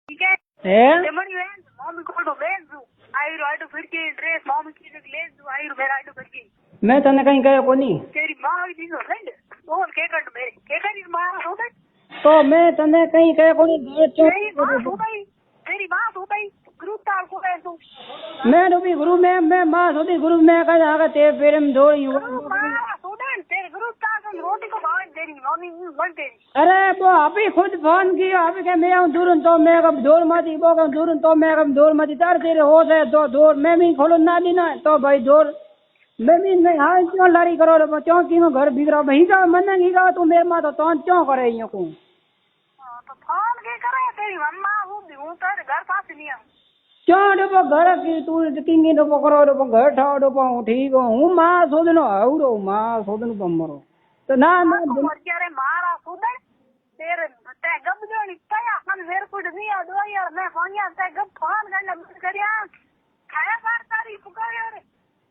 ठीक है है मम्मी को भेज दूं आइरो फिर के ड्रेस मम्मी की ले दूं आइरो मेरा आइरो फिर की मैं तने कहीं कहो कोनी तेरी मां जी नो फ्रेंड बोल के कट मेरे के करी मां हो गई तो मैं तने कहीं कहो कोनी तेरी मां हो गई ग्रुप ताल को है तू मैं तो भी गुरु मैं मां सोदी गुरु मैं का आगे ते फेरे में दौड़ी हूं स्टूडेंट तेरे ग्रुप ताल रोटी को भाव तेरी मम्मी बन तेरी अरे वो अभी खुद फोन किया अभी के मैं हूं दूर तो मैं कब दूर मत वो कब दूर तो मैं कब दूर मत तार तेरे हो से तो दूर मैं भी खोलो ना दी ना तो भाई दूर मैं भी नहीं हां क्यों लारी करो रे क्यों की मैं घर बिगड़ा भाई का मन नहीं का तू मेरे मां तो क्यों करे यूं को तो फोन के करे तेरी मम्मा हूं तेरे घर पास नहीं है क्यों डबो घर की तू किंगी डबो करो डबो घर ठाओ डबो ठीक हूं मां सोदनो आवड़ो मां सोदनो बमरो तो ना ना मर गया रे मारा सुदन तेरे ते गब जो निकया मन मेरे को नहीं आ दो यार मैं फोनिया ते गब फोन करना बंद करिया खाया बार तारीख पुकारे रे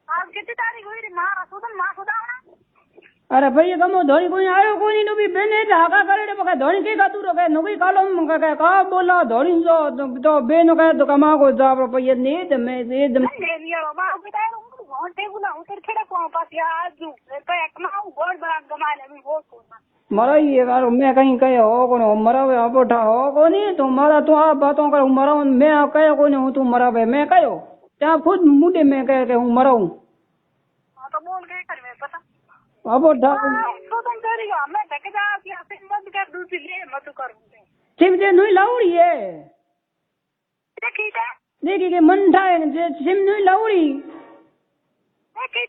आज कितनी तारीख हुई रे मारा सुदन मां सुदावना अरे भैया कमो धोनी कोई आयो कोई नो भी बेने ढाका करे बका धोनी के का तू रो के नुई कालो का बोला धोनी जो तो बेनो का तो कमा को जा रुपया नहीं दे मैं दे दे ले लियो मां बिताए वो टेबुला उतर खड़ा को पास आज पे एक ना गोल बड़ा कमा ले मैं वो सोना मरा ये यार मैं कहीं कहे हो कोनो मरा वे अब उठा हो कोनी तू मारा तू आप बातों कर मरा मैं कहे कोनी हूं तू मरा वे मैं कहो क्या खुद मुंडे में कह के हूं मरा हूं हां तो बोल के कर मैं पता अब उठा तो तुम करेगा मैं ढक जा कि ऐसे मत कर दूसरी ले मत कर सिम जे नहीं लाउड़ी है देखी है देखी के मन ठाए जे सिम नहीं लाउड़ी देखी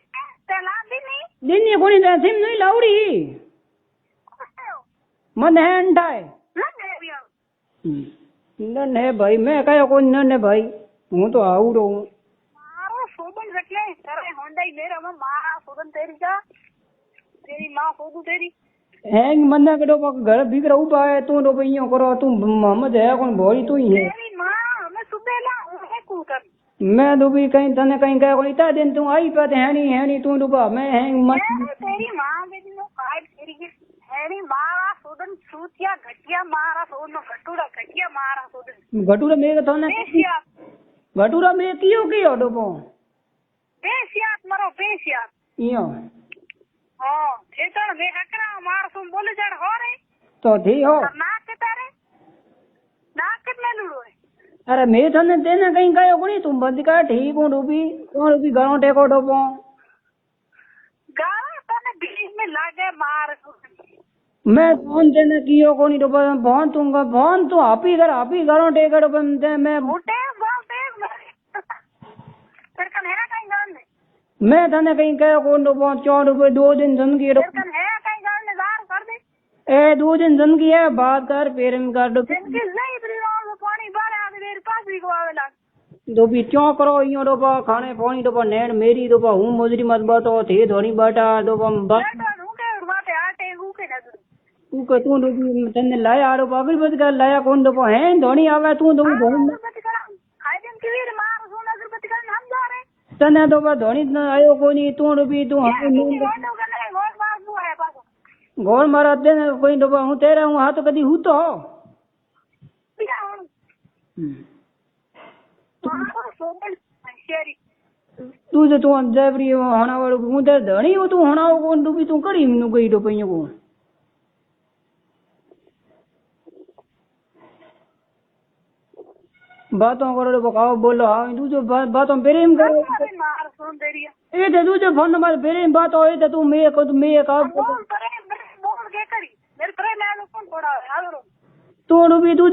चला भी नहीं दिन ये कोनी सिम नहीं लाउड़ी मन है अंठाए नन है भाई मैं कहो कोई नन है भाई हूं तो आवड़ो हूं मारो सोबन रखे तेरे होंडा मेरा में मारा सोबन तेरी का तेरी मां सोदू तेरी हैंग मन्ना करो घर बिगड़ उबा है तू रो भइयो करो तू मोहम्मद है कौन भोरी तू ही है तेरी मां मैं सुबह ला है कू कर मैं तो भी कहीं तने कहीं कह कोई इतना दिन तू आई पे है नहीं तू डूबा मैं हैंग मत तेरी मां बेटी नो काट तेरी की हैनी मारा सोदन सूतिया घटिया मारा सोदन घटूड़ा घटिया मारा सोदन घटूरा मेरे तो ना घटूरा में कियो डूबो पेशियात मरो पेशियात इयो हां ठेकण में हकरा मार सुन बोले जड़ हो रे तो ठी हो नाक तारे नाक में लुड़ो अरे मैं तने देना कहीं कहो कोनी तुम बंद कर ठीक हूं डूबी कौन डूबी घरों टेको डूबो गारा तने बीच में लागे मार मैं फोन देना कियो कोनी डूबो फोन तू हापी घरों टेको डूबो मैं उठे बोलते फिर कन है कहीं गान में मैं तने कहीं कहो कौन डूबो 4 रुपए 2 दिन जिंदगी फिर कन है कहीं गान में दार कर दे ए 2 दिन जिंदगी है बात कर पेर में कर डूबी जिनकी नहीं प्रियों पानी बारे आगे मेरे पास भी को आवेला डूबी क्यों करो इयो डूबो खाने पानी डूबो नैन मेरी डूबो हूं मजरी मत बातो थे धोनी बाटा डूबो बस के बाटे आटे के ना तू के तू डूबी तने लाया आरो पागल बद कर लाया कौन डूबो है धोनी आवे तू डूबी धोनी हाय दिन की वीर मार सोना अगरबत्ती कर हम जा रहे तने डूबो धोनी आयो कोनी तू डूबी तू गोल मारा देने कोई डूबो हूं तेरा हूं हाथ कदी हूं तो तू जो तू जबरी होना वालो हूं ते धणी हो तू होना कौन डूबी तू कड़ी नु गई डूबी को बातों करो बकाओ बोलो हाँ तू जो बातों प्रेम करो ये तो तू जो फोन नंबर प्रेम बात हो ये तू मैं का बोल के करी मेरे प्रेम में कौन पड़ा है तू डूबी तू